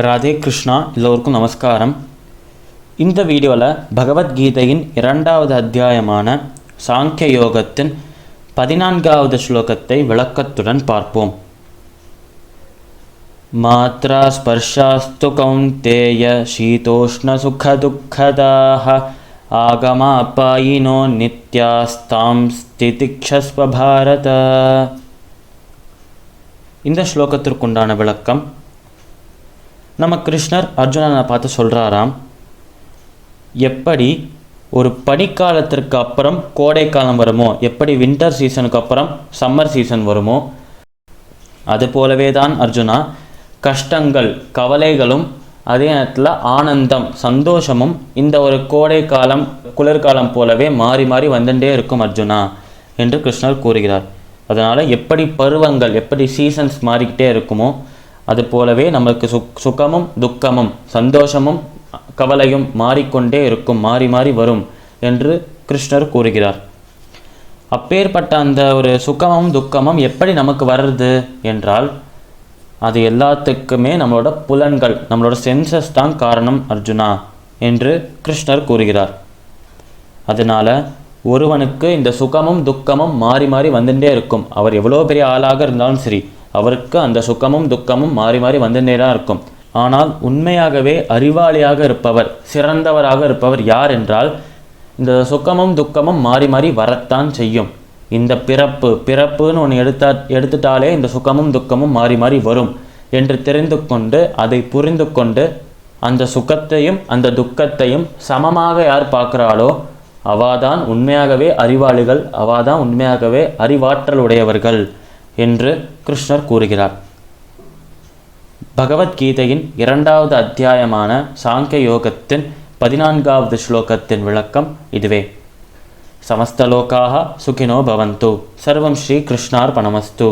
ராதே கிருஷ்ணா. எல்லோருக்கும் நமஸ்காரம். இந்த வீடியோவில் பகவத்கீதையின் 2வது அத்தியாயமான சாங்கிய யோகத்தின் 14வது ஸ்லோகத்தை விளக்கத்துடன் பார்ப்போம். மாத்ரா ஸ்பர்ஷாஸ்து கௌந்தேய சீதோஷ்ண சுக துக்கதாக ஆகமாபாயினோ நித்யாஸ்தாம் ஸ்திதிக்ஷஸ்வ பாரத. இந்த ஸ்லோகத்திற்குண்டான விளக்கம், நம்ம கிருஷ்ணர் அர்ஜுனனை பார்த்து சொல்கிறாராம், எப்படி ஒரு பனிக்காலத்திற்கு அப்புறம் கோடை காலம் வருமோ, எப்படி வின்டர் சீசனுக்கு அப்புறம் சம்மர் சீசன் வருமோ, அது போலவே தான் அர்ஜுனா கஷ்டங்கள் கவலைகளும் அதே நேரத்தில் ஆனந்தம் சந்தோஷமும் இந்த ஒரு கோடை காலம் குளிர்காலம் போலவே மாறி மாறி வந்துட்டே இருக்கும் அர்ஜுனா என்று கிருஷ்ணர் கூறுகிறார். அதனால் எப்படி பருவங்கள் எப்படி சீசன்ஸ் மாறிக்கிட்டே இருக்குமோ அது போலவே நமக்கு சுகமும் துக்கமும் சந்தோஷமும் கவலையும் மாறிக்கொண்டே இருக்கும், மாறி மாறி வரும் என்று கிருஷ்ணர் கூறுகிறார். அப்பேற்பட்ட அந்த ஒரு சுகமும் துக்கமும் எப்படி நமக்கு வர்றது என்றால், அது எல்லாத்துக்குமே நம்மளோட புலன்கள் நம்மளோட சென்சஸ் தான் காரணம் அர்ஜுனா என்று கிருஷ்ணர் கூறுகிறார். அதனால் ஒருவனுக்கு இந்த சுகமும் துக்கமும் மாறி மாறி வந்துட்டே இருக்கும். அவர் எவ்வளோ பெரிய ஆளாக இருந்தாலும் சரி, அவருக்கு அந்த சுகமும் துக்கமும் மாறி மாறி வந்துட்டே தான் இருக்கும். ஆனால் உண்மையாகவே அறிவாளியாக இருப்பவர் சிறந்தவராக இருப்பவர் யார் என்றால், இந்த சுகமும் துக்கமும் மாறி மாறி வரத்தான் செய்யும். இந்த பிறப்புன்னு ஒன்று எடுத்துட்டாலே இந்த சுகமும் துக்கமும் மாறி மாறி வரும் என்று தெரிந்து கொண்டு அதை புரிந்து கொண்டு அந்த சுகத்தையும் அந்த துக்கத்தையும் சமமாக யார் பார்க்குறாளோ அவாதான் உண்மையாகவே அறிவாளிகள், அவாதான் உண்மையாகவே அறிவாற்றல் உடையவர்கள் என்று கிருஷ்ணர் கூறுகிறார். பகவத்கீதையின் 2வது அத்தியாயமான சாங்கிய யோகத்தின் 14வது ஸ்லோகத்தின் விளக்கம் இதுவே. சமஸ்தலோகாக சுகினோ பவந்து. சர்வம் ஸ்ரீ கிருஷ்ணார்பணமஸ்து.